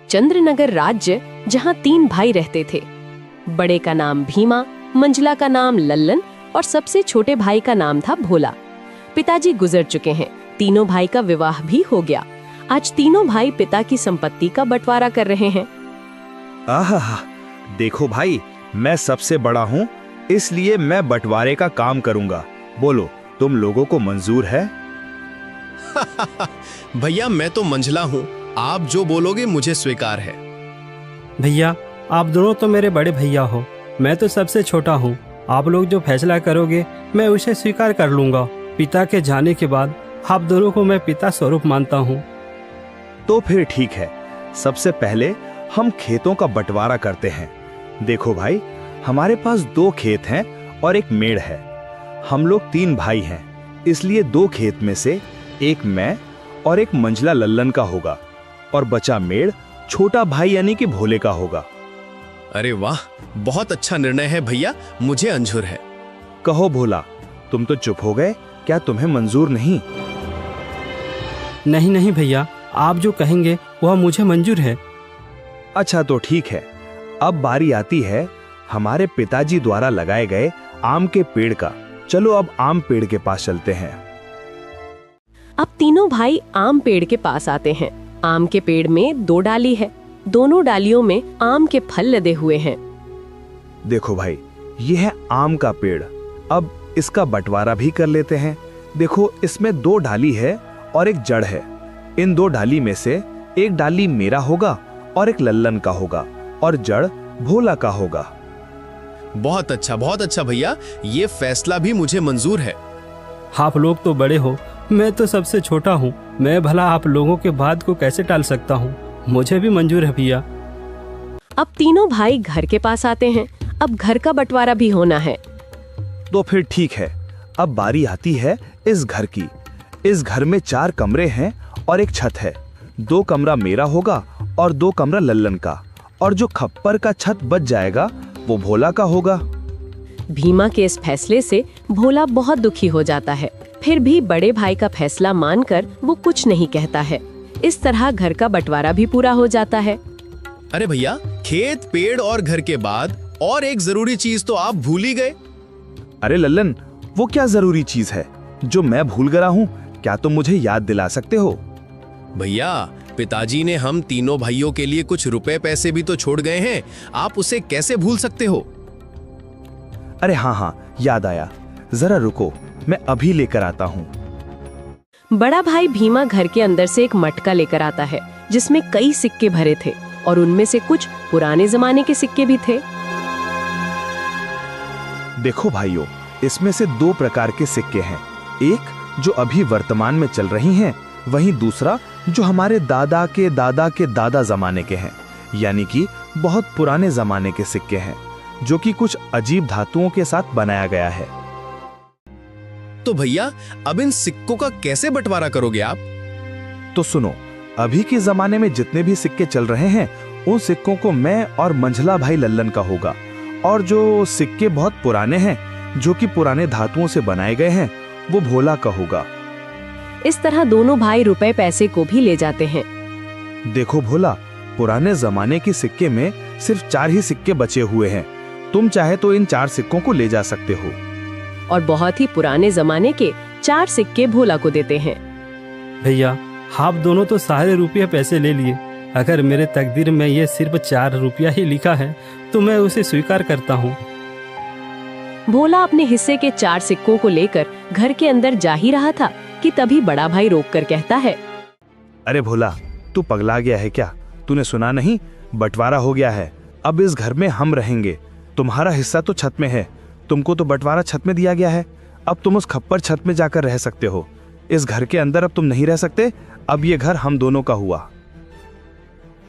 चंद्रनगर राज्य, जहाँ 3 भाई रहते थे। बड़े का नाम भीमा, मंझला का नाम लल्लन और सबसे छोटे भाई का नाम था भोला। पिताजी गुजर चुके हैं, तीनों भाई का विवाह भी हो गया। आज तीनों भाई पिता की संपत्ति का बंटवारा कर रहे हैं। आहा, देखो भाई, मैं सबसे बड़ा हूँ, इसलिए मैं बंटवारे का काम करूँगा। बोलो, तुम लोगों को मंजूर है? भैया, मैं तो मंझला हूँ, आप जो बोलोगे मुझे स्वीकार है। भैया, आप दोनों तो मेरे बड़े भैया हो, मैं तो सबसे छोटा हूँ। आप लोग जो फैसला करोगे मैं उसे स्वीकार कर लूँगा। पिता के जाने के बाद आप दोनों को मैं पिता स्वरूप मानता हूँ। तो फिर ठीक है, सबसे पहले हम खेतों का बंटवारा करते हैं। देखो भाई, हमारे पास 2 खेत हैं और एक मेड़ है। हम लोग 3 भाई हैं, इसलिए 2 खेत में से एक मैं और एक मंझला लल्लन का होगा और बचा मेड़ छोटा भाई यानी कि भोले का होगा। अरे वाह, बहुत अच्छा निर्णय है भैया, मुझे मंजूर है। कहो भोला, तुम तो चुप हो गए, क्या तुम्हें मंजूर नहीं? नहीं नहीं भैया, आप जो कहेंगे वह मुझे मंजूर है। अच्छा तो ठीक है, अब बारी आती है हमारे पिताजी द्वारा लगाए गए आम के पेड़ का। चलो अब आम पेड़ के पास चलते हैं। अब तीनों भाई आम पेड़ के पास आते हैं। आम के पेड़ में 2 डाली है, दोनों डालियों में आम के फल लदे हुए हैं। देखो भाई, ये है आम का पेड़। अब इसका बंटवारा भी कर लेते हैं। देखो, इसमें 2 डाली है और एक जड़ है। इन 2 डाली में से एक डाली मेरा होगा और एक लल्लन का होगा और जड़ भोला का होगा। बहुत अच्छा भैया, ये फैसला भी मुझे मंजूर है। आप लोग तो बड़े हो, मैं तो सबसे छोटा हूँ। मैं भला आप लोगों के बात को कैसे टाल सकता हूँ? मुझे भी मंजूर है भैया। अब तीनों भाई घर के पास आते हैं। अब घर का बंटवारा भी होना है। तो फिर ठीक है, अब बारी आती है इस घर की। इस घर में 4 कमरे हैं और एक छत है। 2 कमरा मेरा होगा और 2 कमरा लल्लन का, और जो खप्पर का छत बच जाएगा वो भोला का होगा। भीमा के इस फैसले से भोला बहुत दुखी हो जाता है। फिर भी बड़े भाई का फैसला मानकर वो कुछ नहीं कहता है। इस तरह घर का बंटवारा भी पूरा हो जाता है। अरे भैया, खेत, पेड़ और घर के बाद और एक जरूरी चीज तो आप भूल ही गए। अरे लल्लन, वो क्या जरूरी चीज है जो मैं भूल गया हूँ? क्या तुम मुझे याद दिला सकते हो? भैया, पिताजी ने हम तीनों भाइयों के लिए कुछ रुपए पैसे भी तो छोड़ गए हैं, आप उसे कैसे भूल सकते हो? अरे हाँ, याद आया, जरा रुको, मैं अभी लेकर आता हूँ। बड़ा भाई भीमा घर के अंदर से एक मटका लेकर आता है, जिसमें कई सिक्के भरे थे और उनमें से कुछ पुराने जमाने के सिक्के भी थे। देखो भाइयों, इसमें से 2 प्रकार के सिक्के हैं। एक जो अभी वर्तमान में चल रही हैं, वहीं दूसरा जो हमारे दादा के दादा के दादा जमाने के हैं, यानी कि बहुत पुराने जमाने के सिक्के हैं, जो कि कुछ अजीब धातुओं के साथ बनाया गया है। तो भैया, अब इन सिक्कों का कैसे बंटवारा करोगे आप? तो सुनो, अभी के जमाने में जितने भी सिक्के चल रहे हैं, उन सिक्कों को मैं और मंझला भाई लल्लन का होगा, और जो सिक्के बहुत पुराने हैं, जो कि पुराने धातुओं से बनाए गए हैं, वो भोला का होगा। इस तरह दोनों भाई रुपए पैसे को भी ले जाते हैं। देखो भोला, पुराने जमाने के सिक्के में सिर्फ 4 ही सिक्के बचे हुए हैं। तुम चाहे तो इन 4 सिक्कों को ले जा सकते हो। और बहुत ही पुराने जमाने के 4 सिक्के भोला को देते हैं। भैया, आप दोनों तो सारे रुपये पैसे ले लिए। अगर मेरे तकदीर में ये सिर्फ 4 रुपया ही लिखा है तो मैं उसे स्वीकार करता हूँ। भोला अपने हिस्से के 4 सिक्कों को लेकर घर के अंदर जा ही रहा था कि तभी बड़ा भाई रोककर कहता है, अरे भोला, तू पगला गया है क्या? तूने सुना नहीं? बंटवारा हो गया है। अब इस घर में हम रहेंगे। तुम्हारा हिस्सा तो छत में है, तुमको तो बंटवारा छत में दिया गया है। अब तुम उस खप्पर छत में जाकर रह सकते हो। इस घर के अंदर अब तुम नहीं रह सकते। अब ये घर हम दोनों का हुआ।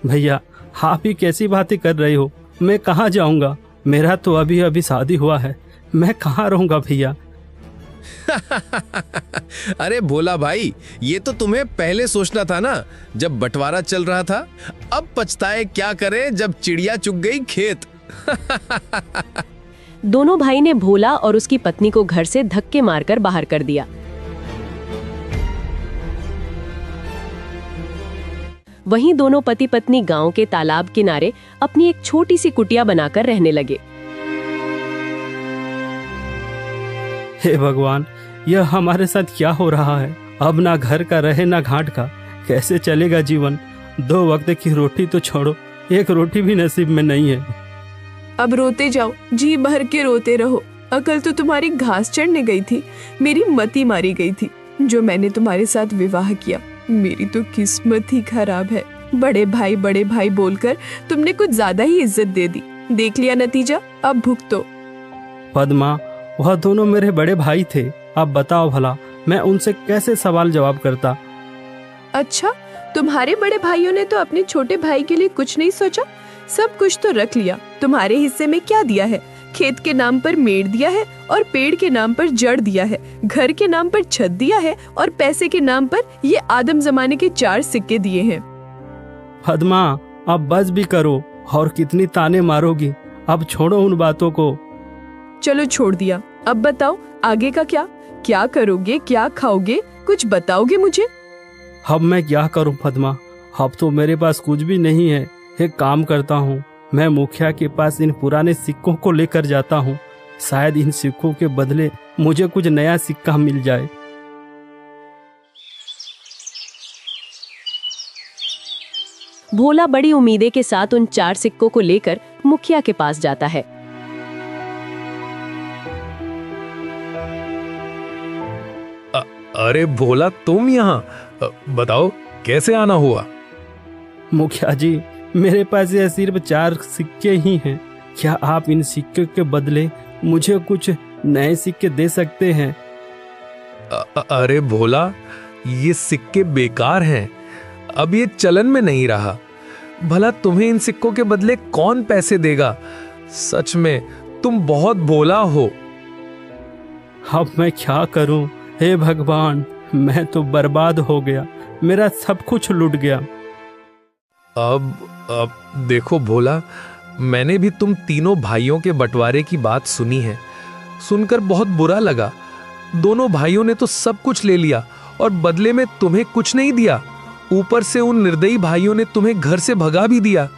भैया, आप ही कैसी बातें कर रहे हो? मैं कहाँ जाऊँगा? मेरा तो अभी अभी शादी हुआ है, मैं कहाँ रहूँगा भैया? अरे भोला भाई, ये तो तुम्हें पहले सोचना था ना, जब बंटवारा चल रहा था। अब पछताए क्या करें जब चिड़िया चुग गई खेत। दोनों भाई ने भोला और उसकी पत्नी को घर से धक्के मारकर बाहर कर दिया। वहीं दोनों पति पत्नी गांव के तालाब किनारे अपनी एक छोटी सी कुटिया बनाकर रहने लगे। हे भगवान, यह हमारे साथ क्या हो रहा है? अब ना घर का रहे ना घाट का, कैसे चलेगा जीवन? 2 वक्त की रोटी तो छोड़ो, एक रोटी भी नसीब में नहीं है। अब रोते जाओ, जी भर के रोते रहो। अकल तो तुम्हारी घास चढ़ने गई थी, मेरी मती मारी गई थी जो मैंने तुम्हारे साथ विवाह किया। मेरी तो किस्मत ही खराब है। बड़े भाई बोलकर तुमने कुछ ज्यादा ही इज्जत दे दी। देख लिया नतीजा, अब भुगतो। पद्मा, वह दोनों मेरे बड़े भाई थे। अब बताओ भला, मैं उनसे कैसे सवाल जवाब करता? अच्छा, तुम्हारे बड़े भाइयों ने तो अपने छोटे भाई के लिए कुछ नहीं सोचा? सब कुछ तो रख लिया। तुम्हारे हिस्से में क्या दिया है? खेत के नाम पर मेड़ दिया है और पेड़ के नाम पर जड़ दिया है, घर के नाम पर छत दिया है और पैसे के नाम पर ये आदम जमाने के 4 सिक्के दिए हैं। पद्मा, अब बस भी करो, और कितनी ताने मारोगी? अब छोड़ो उन बातों को। चलो छोड़ दिया, अब बताओ आगे का क्या? क्या करोगे, क्या खाओगे, कुछ बताओगे मुझे? अब मैं क्या करूं पद्मा? अब तो मेरे पास कुछ भी नहीं है। एक काम करता हूँ, मैं मुखिया के पास इन पुराने सिक्कों को लेकर जाता हूँ। शायद इन सिक्कों के बदले मुझे कुछ नया सिक्का मिल जाए। भोला बड़ी उम्मीदें के साथ उन 4 सिक्कों को लेकर मुखिया के पास जाता है। अरे भोला, तुम यहाँ? बताओ कैसे आना हुआ? मुखिया जी, मेरे पास यह सिर्फ 4 सिक्के ही हैं। क्या आप इन सिक्के के बदले मुझे कुछ नए सिक्के दे सकते हैं? अरे भोला, ये सिक्के बेकार हैं। अब ये चलन में नहीं रहा। भला तुम्हें इन सिक्कों के बदले कौन पैसे देगा? सच में तुम बहुत भोला हो। अब मैं क्या करूं? हे भगवान, मैं तो बर्बाद हो गया। मेरा सब कुछ लुट गया। अब देखो भोला, मैंने भी तुम तीनों भाइयों के बंटवारे की बात सुनी है। सुनकर बहुत बुरा लगा। दोनों भाइयों ने तो सब कुछ ले लिया और बदले में तुम्हें कुछ नहीं दिया। ऊपर से उन निर्दयी भाइयों ने तुम्हें घर से भगा भी दिया।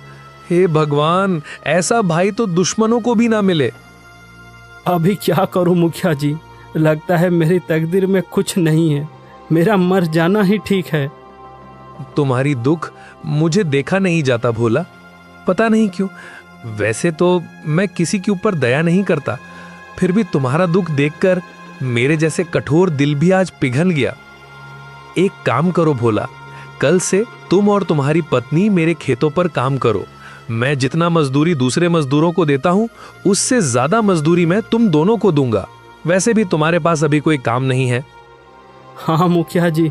हे भगवान, ऐसा भाई तो दुश्मनों को भी ना मिले। अभी क्या करूं मुखिया जी? लगता है मेरी तकदीर में कुछ नहीं है। मेरा मर जाना ही ठीक है। तुम्हारी दुख मुझे देखा नहीं जाता भोला, पता नहीं क्यों। वैसे तो मैं किसी के ऊपर दया नहीं करता, फिर भी तुम्हारा दुख देखकर मेरे जैसे कठोर दिल भी आज पिघल गया। एक काम करो भोला, कल से तुम और तुम्हारी पत्नी मेरे खेतों पर काम करो। मैं जितना मजदूरी दूसरे मजदूरों को देता हूं, उससे ज्यादा मजदूरी मैं तुम दोनों को दूंगा। वैसे भी तुम्हारे पास अभी कोई काम नहीं है। हाँ मुखिया जी,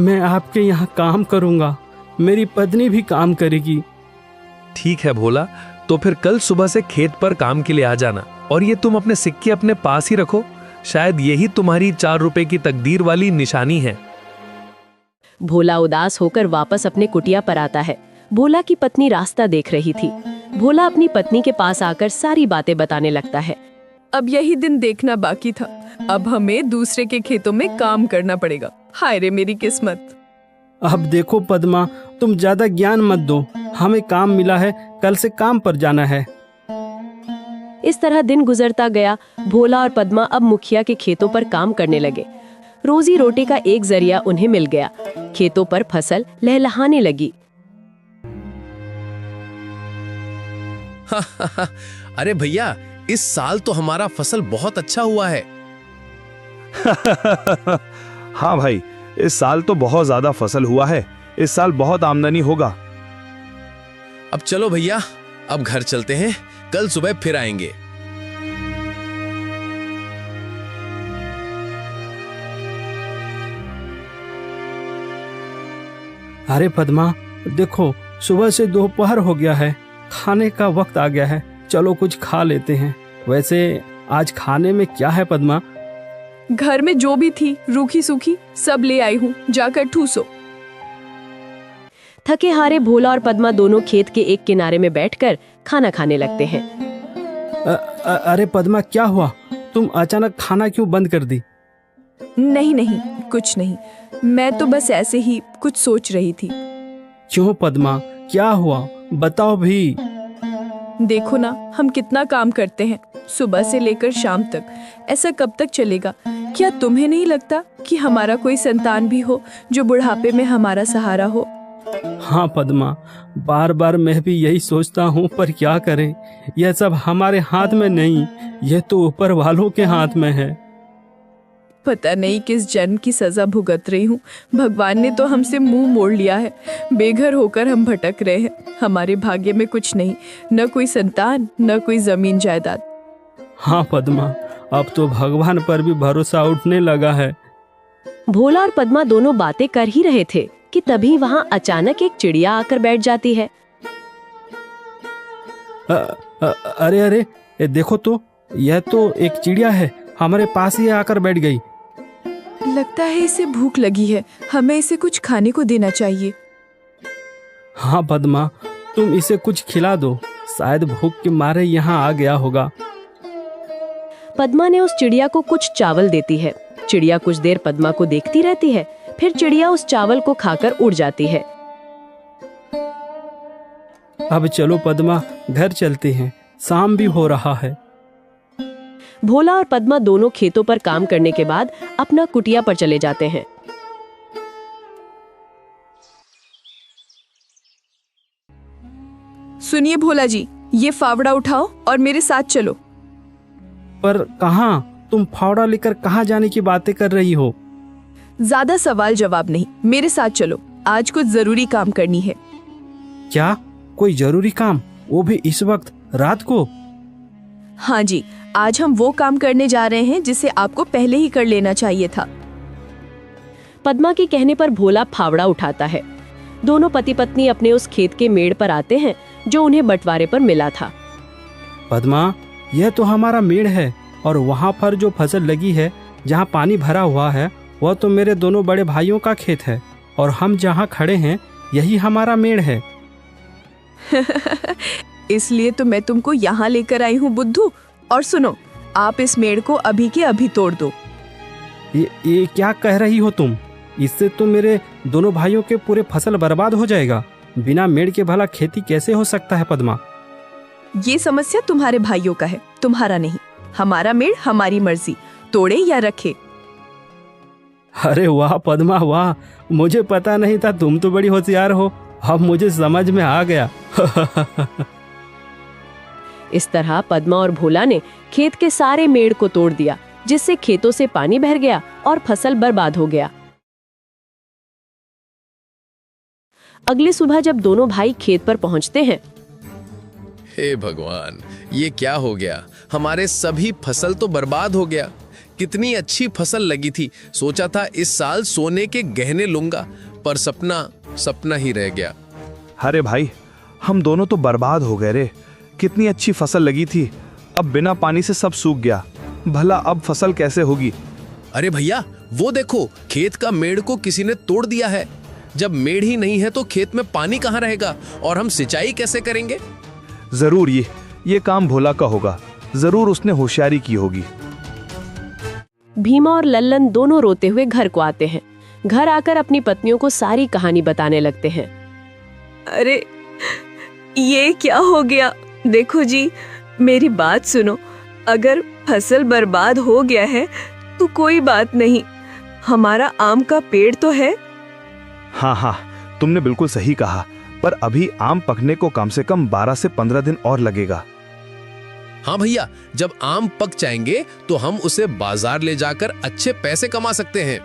मैं आपके यहाँ काम करूंगा। मेरी पत्नी भी काम करेगी। ठीक है भोला, तो फिर कल सुबह से खेत पर काम के लिए आ जाना। और ये तुम अपने सिक्के अपने पास ही रखो, शायद यही तुम्हारी 4 रुपए की तकदीर वाली निशानी है। भोला उदास होकर वापस अपने कुटिया पर आता है। भोला की पत्नी रास्ता देख रही थी। भोला अपनी पत्नी के पास आकर सारी बातें बताने लगता है। अब यही दिन देखना बाकी था। अब हमें दूसरे के खेतों में काम करना पड़ेगा। हाय रे मेरी किस्मत। अब देखो पद्मा, तुम ज्यादा ज्ञान मत दो। हमें काम मिला है, कल से काम पर जाना है। इस तरह दिन गुजरता गया। भोला और पद्मा अब मुखिया के खेतों पर काम करने लगे। रोजी रोटी का एक जरिया उन्हें मिल गया। खेतों पर फसल लहलहाने लगी। अरे भैया, इस साल तो हमारा फसल बहुत अच्छा हुआ है। हाँ भाई, इस साल तो बहुत ज्यादा फसल हुआ है। इस साल बहुत आमदनी होगा। अब चलो भैया, अब घर चलते हैं, कल सुबह फिर आएंगे। अरे पद्मा, देखो सुबह से दोपहर हो गया है, खाने का वक्त आ गया है। चलो कुछ खा लेते हैं। वैसे आज खाने में क्या है पद्मा? घर में जो भी थी रूखी सूखी सब ले आई हूँ, जाकर ठूसो। थके हारे भोला और पद्मा दोनों खेत के एक किनारे में बैठकर खाना खाने लगते हैं। अरे पद्मा, क्या हुआ? तुम अचानक खाना क्यों बंद कर दी? नहीं नहीं, कुछ नहीं। मैं तो बस ऐसे ही कुछ सोच रही थी। क्यों पद्मा, क्या हुआ, बताओ भी। देखो ना, हम कितना काम करते हैं सुबह से लेकर शाम तक। ऐसा कब तक चलेगा? क्या तुम्हें नहीं लगता कि हमारा कोई संतान भी हो जो बुढ़ापे में हमारा सहारा हो? हाँ पद्मा, बार बार मैं भी यही सोचता हूँ, पर क्या करें, यह सब हमारे हाथ में नहीं, यह तो ऊपर वालों के हाथ में है। पता नहीं किस जन्म की सजा भुगत रही हूँ। भगवान ने तो हमसे मुंह मोड़ लिया है। बेघर होकर हम भटक रहे हैं। हमारे भाग्य में कुछ नहीं, न कोई संतान, न कोई जमीन जायदाद। हाँ पद्मा, अब तो भगवान पर भी भरोसा उठने लगा है। भोला और पद्मा दोनों बातें कर ही रहे थे कि तभी वहाँ अचानक एक चिड़िया आकर बैठ जाती है। अरे अरे, ये देखो तो, यह तो एक चिड़िया है, हमारे पास ही आकर बैठ गई। लगता है इसे भूख लगी है, हमें इसे कुछ खाने को देना चाहिए। हाँ पद्मा, तुम इसे कुछ खिला दो, शायद भूख के मारे यहाँ आ गया होगा। पद्मा ने उस चिड़िया को कुछ चावल देती है। चिड़िया कुछ देर पद्मा को देखती रहती है, फिर चिड़िया उस चावल को खाकर उड़ जाती है। अब चलो पद्मा, घर चलते हैं, शाम भी हो रहा है। भोला और पद्मा दोनों खेतों पर काम करने के बाद अपना कुटिया पर चले जाते हैं। सुनिए भोला जी, ये फावड़ा उठाओ और मेरे साथ चलो। पर कहाँ? तुम फावड़ा लेकर कहाँ जाने की बातें कर रही हो? ज्यादा सवाल जवाब नहीं, मेरे साथ चलो, आज कुछ जरूरी काम करनी है। क्या? कोई जरूरी काम, वो भी इस वक्त, रात को? हाँ जी, आज हम वो काम करने जा रहे हैं जिसे आपको पहले ही कर लेना चाहिए था। पद्मा के कहने पर भोला फावड़ा उठाता है। दोनों पति पत्नी अपने उस खेत के मेड़ पर आते हैं जो उन्हें बंटवारे पर मिला था। पद्मा, यह तो हमारा मेड़ है, और वहाँ पर जो फसल लगी है, जहाँ पानी भरा हुआ है, वह तो मेरे दोनों बड़े भाइयों का खेत है, और हम जहाँ खड़े हैं यही हमारा मेड़ है। इसलिए तो मैं तुमको यहाँ लेकर आई हूँ बुद्धू। और सुनो, आप इस मेड़ को अभी के अभी तोड़ दो। ये क्या कह रही हो तुम? इससे तो मेरे दोनों भाइयों के पूरे फसल बर्बाद हो जाएगा। बिना मेड़ के भला खेती कैसे हो सकता है पद्मा? ये समस्या तुम्हारे भाइयों का है, तुम्हारा नहीं। हमारा मेड़ हमारी मर्जी, तोड़े या रखे। अरे वाह पद्मा वाह, मुझे पता नहीं था, तुम तो बड़ी होशियार हो, अब मुझे समझ में आ गया। इस तरह पद्मा और भोला ने खेत के सारे मेड़ को तोड़ दिया, जिससे खेतों से पानी भर गया और फसल बर्बाद हो गया। अगली सुबह जब दोनों भाई खेत पर पहुंचते हैं, हे भगवान, ये क्या हो गया? हमारे सभी फसल तो बर्बाद हो गया। कितनी अच्छी फसल लगी थी, सोचा था इस साल सोने के गहने लूंगा, पर सपना ही रह गया। अरे भाई, हम दोनों तो बर्बाद हो गए रे। कितनी अच्छी फसल लगी थी, अब बिना पानी से सब सूख गया। भला अब फसल कैसे होगी? अरे भैया, वो देखो, खेत का मेड़ को किसी ने तोड़ दिया है। जब मेड़ ही नहीं है तो खेत में पानी कहाँ रहेगा और हम सिंचाई कैसे करेंगे? जरूर ये काम भोला का होगा, जरूर उसने होशियारी की होगी। भीमा और लल्लन दोनों रोते हुए घर को आते हैं। घर आकर अपनी पत्नियों को सारी कहानी बताने लगते हैं। अरे ये क्या हो गया? देखो जी, मेरी बात सुनो। अगर फसल बर्बाद हो गया है तो कोई बात नहीं, हमारा आम का पेड़ तो है। हाँ, तुमने बिल्कुल सही कहा, पर अभी आम पकने को कम से कम 12 से 15 दिन और लगेगा। हाँ भैया, जब आम पक जाएंगे तो हम उसे बाजार ले जाकर अच्छे पैसे कमा सकते हैं।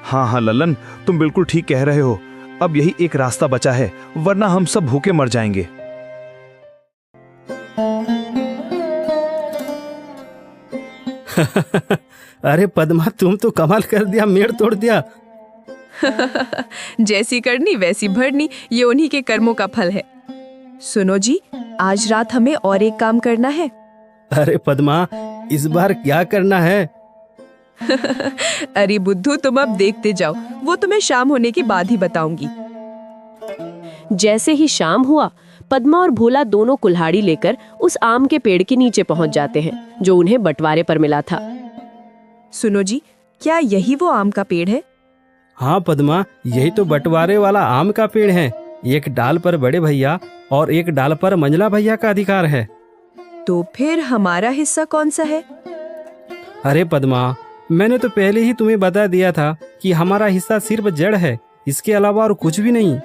हाँ लल्लन, तुम बिल्कुल ठीक कह रहे हो। अब यही एक रास्ता बचा है, वरना हम सब भूखे मर जाएंगे। अरे पद्मा, तुम तो कमाल कर दिया, मेड़ तोड़ दिया। जैसी करनी वैसी भरनी, ये उन्हीं के कर्मों का फल है। सुनो जी, आज रात हमें और एक काम करना है। अरे पद्मा, इस बार क्या करना है? अरे बुद्धू, तुम अब देखते जाओ, वो तुम्हें शाम होने के बाद ही बताऊंगी। जैसे ही शाम हुआ, पद्मा और भोला दोनों कुल्हाड़ी लेकर उस आम के पेड़ के नीचे पहुंच जाते हैं जो उन्हें बंटवारे पर मिला था। सुनो जी, क्या यही वो आम का पेड़ है? हाँ पद्मा, यही तो बंटवारे वाला आम का पेड़ है। एक डाल पर बड़े भैया और एक डाल पर मंझला भैया का अधिकार है। तो फिर हमारा हिस्सा कौन सा है? अरे पद्मा, मैंने तो पहले ही तुम्हें बता दिया था कि हमारा हिस्सा सिर्फ जड़ है, इसके अलावा और कुछ भी नहीं।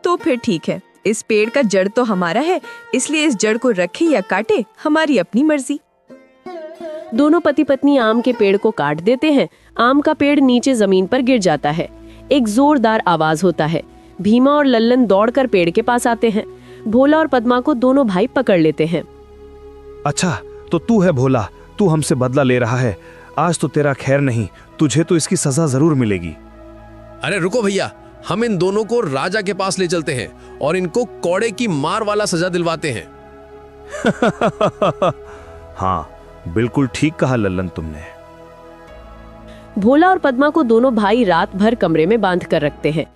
तो फिर ठीक है, इस पेड़ का जड़ तो हमारा है, इसलिए इस जड़ को रखे या काटे हमारी अपनी मर्जी। दोनों पति पत्नी आम के पेड़ को काट देते हैं। आम का पेड़ नीचे जमीन पर गिर जाता है। एक जोरदार आवाज होता है। भीमा और लल्लन दौड़कर पेड़ के पास आते हैं। भोला और पद्मा को दोनों भाई पकड़ लेते हैं। अच्छा, तो तू है भोला, तू हमसे बदला ले रहा है। आज तो तेरा खैर नहीं, तुझे तो इसकी सजा जरूर मिलेगी। अरे रुको भैया, हम इन दोनों को राजा के पास ले चलते हैं और इनको कौड़े की मार वाला सजा दिलवाते हैं। हाँ, बिल्कुल ठीक कहा लल्लन तुमने। भोला और पद्मा को दोनों भाई रात भर कमरे में बांध कर रखते हैं।